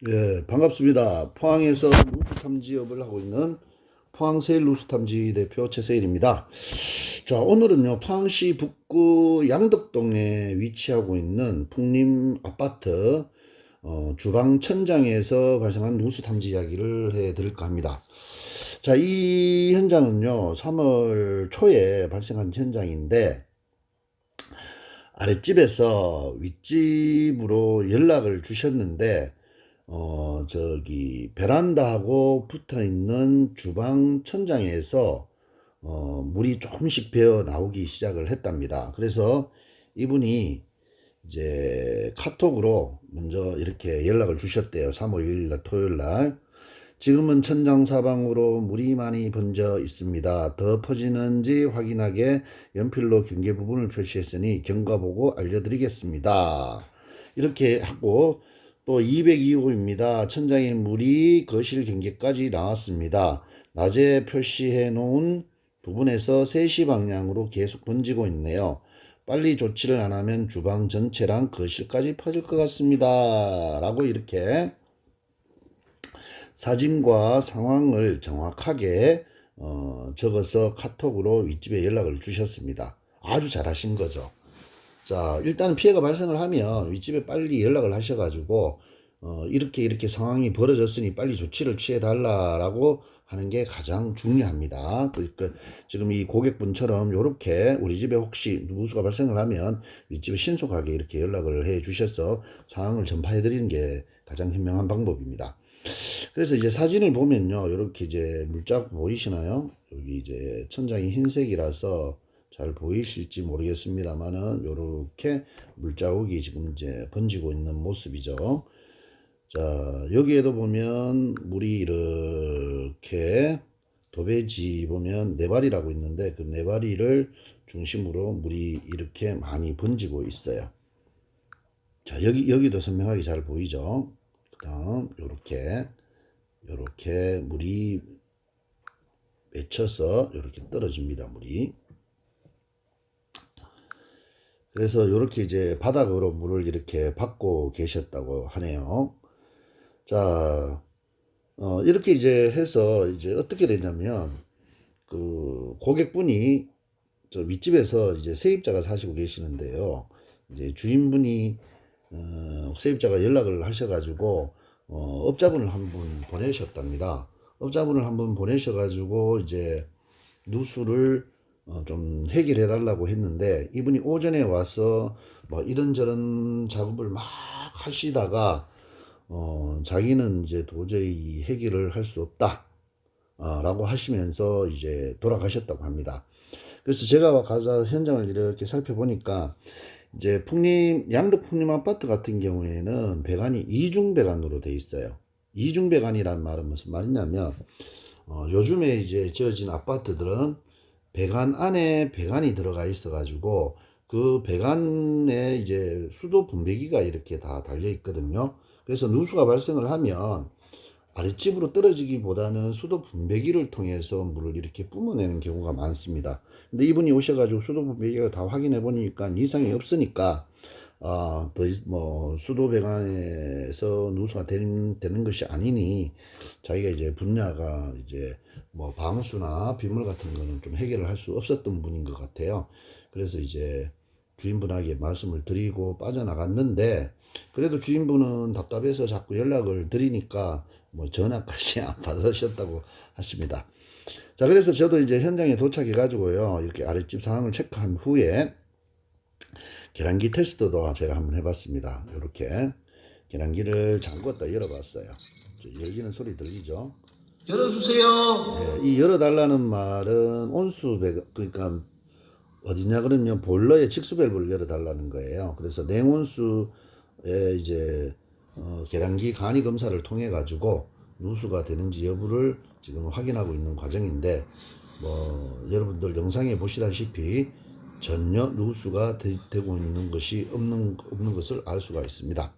예, 반갑습니다. 포항에서 누수 탐지업을 하고 있는 포항세일 누수 탐지 대표 최세일입니다. 자, 오늘은요, 포항시 북구 양덕동에 위치하고 있는 풍림 아파트 주방 천장에서 발생한 누수 탐지 이야기를 해 드릴까 합니다. 자, 이 현장은요, 3월 초에 발생한 현장인데, 아랫집에서 윗집으로 연락을 주셨는데, 베란다하고 붙어 있는 주방 천장에서, 물이 조금씩 배어 나오기 시작을 했답니다. 그래서 이분이 이제 카톡으로 먼저 이렇게 연락을 주셨대요. 3월 6일 날 토요일 날. 지금은 천장 사방으로 물이 많이 번져 있습니다. 더 퍼지는지 확인하게 연필로 경계 부분을 표시했으니 경과보고 알려드리겠습니다. 이렇게 하고 또 202호입니다. 천장에 물이 거실 경계까지 나왔습니다. 낮에 표시해 놓은 부분에서 3시 방향으로 계속 번지고 있네요. 빨리 조치를 안 하면 주방 전체랑 거실까지 퍼질 것 같습니다. 라고 이렇게 사진과 상황을 정확하게 적어서 카톡으로 윗집에 연락을 주셨습니다. 아주 잘하신 거죠. 자, 일단 피해가 발생을 하면 윗집에 빨리 연락을 하셔가지고 이렇게 상황이 벌어졌으니 빨리 조치를 취해 달라라고 하는 게 가장 중요합니다. 그러니까 지금 이 고객분처럼 이렇게 우리 집에 혹시 누수가 발생을 하면 윗집에 신속하게 이렇게 연락을 해 주셔서 상황을 전파해 드리는 게 가장 현명한 방법입니다. 그래서 이제 사진을 보면요, 이렇게 이제 물자국 보이시나요? 여기 이제 천장이 흰색이라서 잘 보이실지 모르겠습니다만은 이렇게 물자국이 지금 이제 번지고 있는 모습이죠. 자, 여기에도 보면 물이 이렇게 도배지 보면 네발이라고 있는데 그 네발이를 중심으로 물이 이렇게 많이 번지고 있어요. 자, 여기도 선명하게 잘 보이죠. 그다음 요렇게 물이 맺혀서 이렇게 떨어집니다. 물이. 그래서 이렇게 이제 바닥으로 물을 이렇게 받고 계셨다고 하네요. 자, 이렇게 이제 해서 이제 어떻게 되냐면 그 고객분이 저 윗집에서 이제 세입자가 사시고 계시는데요. 이제 주인분이 세입자가 연락을 하셔가지고 업자분을 한 분 보내셨답니다. 업자분을 한 분 보내셔가지고 이제 누수를 좀 해결해 달라고 했는데 이분이 오전에 와서 뭐 이런저런 작업을 막 하시다가 자기는 이제 도저히 해결을 할 수 없다 라고 하시면서 이제 돌아가셨다고 합니다. 그래서 제가 가서 현장을 이렇게 살펴보니까 이제 양덕 풍림 아파트 같은 경우에는 배관이 이중 배관으로 돼 있어요. 이중 배관이란 말은 무슨 말이냐면 요즘에 이제 지어진 아파트들은 배관 안에 배관이 들어가 있어 가지고 그 배관에 이제 수도 분배기가 이렇게 다 달려 있거든요. 그래서 누수가 발생을 하면 아랫집으로 떨어지기보다는 수도 분배기를 통해서 물을 이렇게 뿜어내는 경우가 많습니다. 근데 이분이 오셔가지고 수도 분배기가 다 확인해 보니까 이상이 없으니까 수도 배관에서 누수가 되는 것이 아니니 자기가 이제 분야가 이제 뭐 방수나 빗물 같은 거는 좀 해결을 할 수 없었던 분인 것 같아요. 그래서 이제 주인분에게 말씀을 드리고 빠져나갔는데 그래도 주인분은 답답해서 자꾸 연락을 드리니까 뭐 전화까지 안 받으셨다고 하십니다. 자, 그래서 저도 이제 현장에 도착해 가지고요, 이렇게 아랫집 상황을 체크한 후에 계량기 테스트도 제가 한번 해봤습니다. 이렇게 계량기를 잠궜다 열어봤어요. 열리는 소리 들리죠? 열어주세요. 이 열어달라는 말은 그러니까 어디냐 그러면 보일러의 직수 밸브를 열어달라는 거예요. 그래서 냉온수에 이제 계량기 간이 검사를 통해 가지고 누수가 되는지 여부를 지금 확인하고 있는 과정인데 뭐 여러분들 영상에 보시다시피 전혀 누수가 되고 있는 것이 없는 것을 알 수가 있습니다.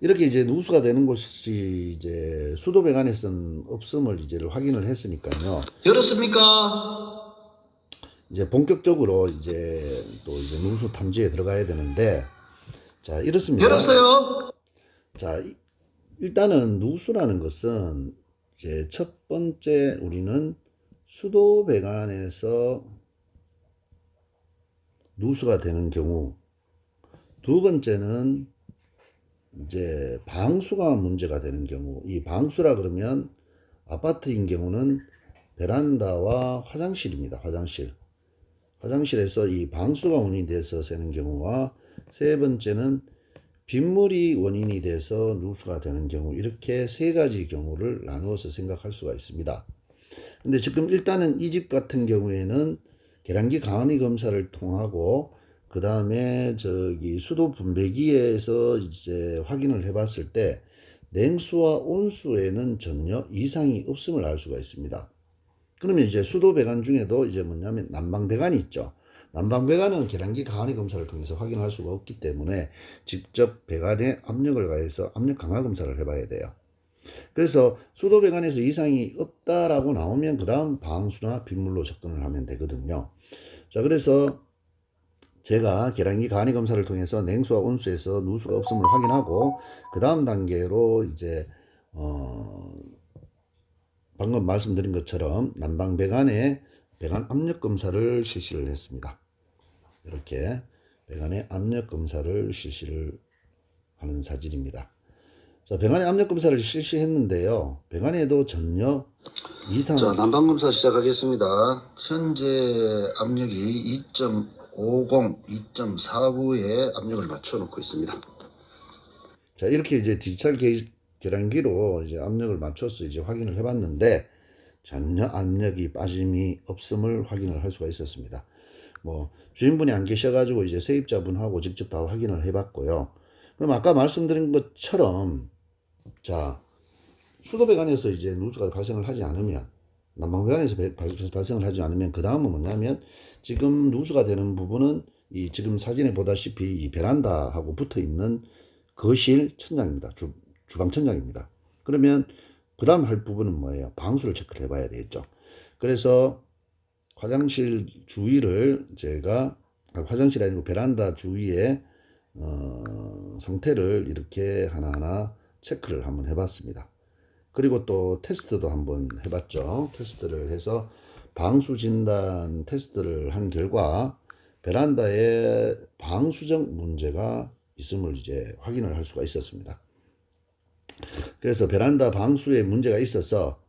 이렇게 이제 누수가 되는 곳이 이제 수도 배관에서는 없음을 이제 확인을 했으니까요. 열었습니까? 이제 본격적으로 이제 또 이제 누수 탐지에 들어가야 되는데, 자, 이렇습니다. 열었어요. 자, 일단은 누수라는 것은 이제 첫 번째 우리는 수도 배관에서 누수가 되는 경우, 두 번째는 이제 방수가 문제가 되는 경우, 이 방수라 그러면 아파트인 경우는 베란다와 화장실입니다. 화장실에서 이 방수가 원인이 돼서 새는 경우와, 세 번째는 빗물이 원인이 돼서 누수가 되는 경우, 이렇게 세 가지 경우를 나누어서 생각할 수가 있습니다. 근데 지금 일단은 이 집 같은 경우에는 계량기 강은희 검사를 통하고 그 다음에 저기 수도 분배기에서 이제 확인을 해봤을 때 냉수와 온수에는 전혀 이상이 없음을 알 수가 있습니다. 그러면 이제 수도 배관 중에도 이제 뭐냐면 난방 배관이 있죠. 난방 배관은 계량기 강은희 검사를 통해서 확인할 수가 없기 때문에 직접 배관에 압력을 가해서 압력 강화 검사를 해봐야 돼요. 그래서 수도 배관에서 이상이 없다라고 나오면 그 다음 방수나 빗물로 접근을 하면 되거든요. 자, 그래서 제가 계량기 간이 검사를 통해서 냉수와 온수에서 누수가 없음을 확인하고 그 다음 단계로 이제 방금 말씀드린 것처럼 난방 배관에 배관 압력 검사를 실시를 했습니다. 이렇게 배관의 압력 검사를 실시를 하는 사진입니다. 자, 배관의 압력 검사를 실시했는데요. 배관에도 전혀 이상. 자, 난방검사 시작하겠습니다. 현재 압력이 2.50, 2.49에 압력을 맞춰놓고 있습니다. 자, 이렇게 이제 디지털 계량기로 이제 압력을 맞춰서 이제 확인을 해봤는데 전혀 압력이 빠짐이 없음을 확인을 할 수가 있었습니다. 뭐 주인분이 안 계셔가지고 이제 세입자분하고 직접 다 확인을 해봤고요. 그럼 아까 말씀드린 것처럼 자, 수도 배관에서 이제 누수가 발생을 하지 않으면, 난방 배관에서 발생을 하지 않으면 그 다음은 뭐냐면 지금 누수가 되는 부분은 이 지금 사진에 보다시피 이 베란다하고 붙어 있는 거실 천장입니다. 주방 천장입니다. 그러면 그 다음 할 부분은 뭐예요? 방수를 체크를 해봐야 되겠죠. 그래서 화장실 주위를 제가 화장실이 아니고 베란다 주위에 상태를 이렇게 하나하나 체크를 한번 해봤습니다. 그리고 또 테스트도 한번 해봤죠. 테스트를 해서 방수 진단 테스트를 한 결과 베란다에 방수적 문제가 있음을 이제 확인을 할 수가 있었습니다. 그래서 베란다 방수에 문제가 있어서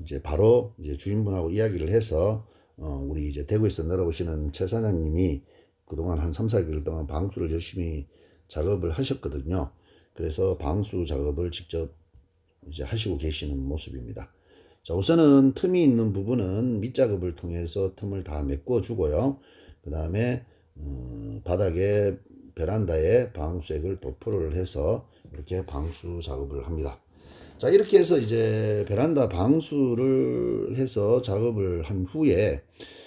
이제 바로 이제 주인분하고 이야기를 해서 우리 이제 대구에서 내려오시는 최 사장님이 그동안 한 3, 4개월 동안 방수를 열심히 작업을 하셨거든요. 그래서 방수 작업을 직접 이제 하시고 계시는 모습입니다. 자, 우선은 틈이 있는 부분은 밑작업을 통해서 틈을 다 메꿔 주고요. 그 다음에 바닥에 베란다에 방수액을 도포를 해서 이렇게 방수 작업을 합니다. 자, 이렇게 해서 이제 베란다 방수를 해서 작업을 한 후에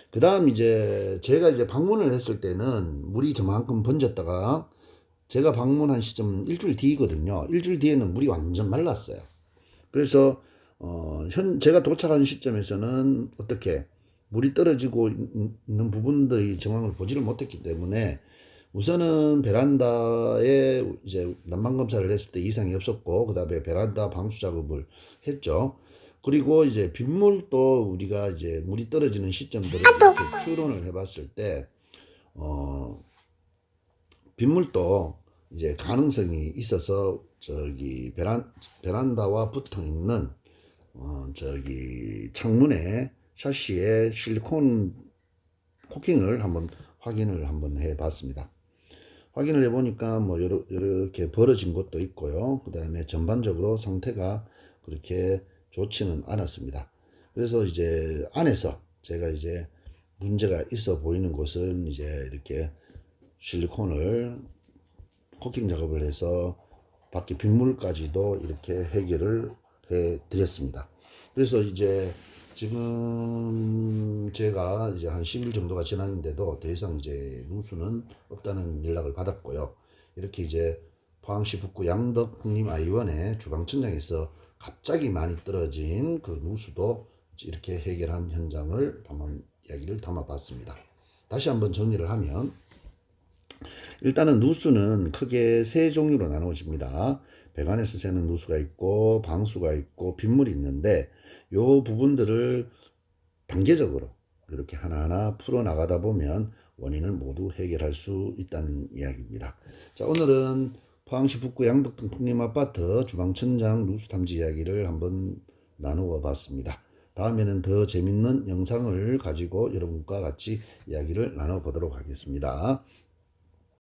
그 다음 이제 제가 이제 방문을 했을 때는 물이 저만큼 번졌다가 제가 방문한 시점 일주일 뒤거든요. 일주일 뒤에는 물이 완전 말랐어요. 그래서 제가 도착한 시점에서는 어떻게 물이 떨어지고 있는 부분들의 정황을 보지를 못했기 때문에 우선은 베란다에 이제 난방 검사를 했을 때 이상이 없었고 그 다음에 베란다 방수 작업을 했죠. 그리고 이제 빗물도 우리가 이제 물이 떨어지는 시점들을 이렇게 추론을 해봤을 때 빗물도 이제 가능성이 있어서 저기 베란다와 붙어 있는 저기 창문에 샤시에 실리콘 코킹을 한번 확인을 한번 해 봤습니다. 확인을 해 보니까 뭐 이렇게 벌어진 것도 있고요. 그 다음에 전반적으로 상태가 그렇게 좋지는 않았습니다. 그래서 이제 안에서 제가 이제 문제가 있어 보이는 곳은 이제 이렇게 실리콘을 코킹 작업을 해서 밖에 빗물까지도 이렇게 해결을 해 드렸습니다. 그래서 이제 지금 제가 이제 한 10일 정도가 지났는데도 더 이상 이제 누수는 없다는 연락을 받았고요. 이렇게 이제 포항시 북구 양덕 풍림 아이원의 주방천장에서 갑자기 많이 떨어진 그 누수도 이렇게 해결한 현장을 한번 이야기를 담아 봤습니다. 다시 한번 정리를 하면 일단은 누수는 크게 세 종류로 나누어집니다. 배관에서 새는 누수가 있고 방수가 있고 빗물이 있는데 요 부분들을 단계적으로 이렇게 하나하나 풀어나가다 보면 원인을 모두 해결할 수 있다는 이야기입니다. 자, 오늘은 포항시 북구 양덕동 풍림아파트 주방천장 누수 탐지 이야기를 한번 나누어 봤습니다. 다음에는 더 재밌는 영상을 가지고 여러분과 같이 이야기를 나눠보도록 하겠습니다.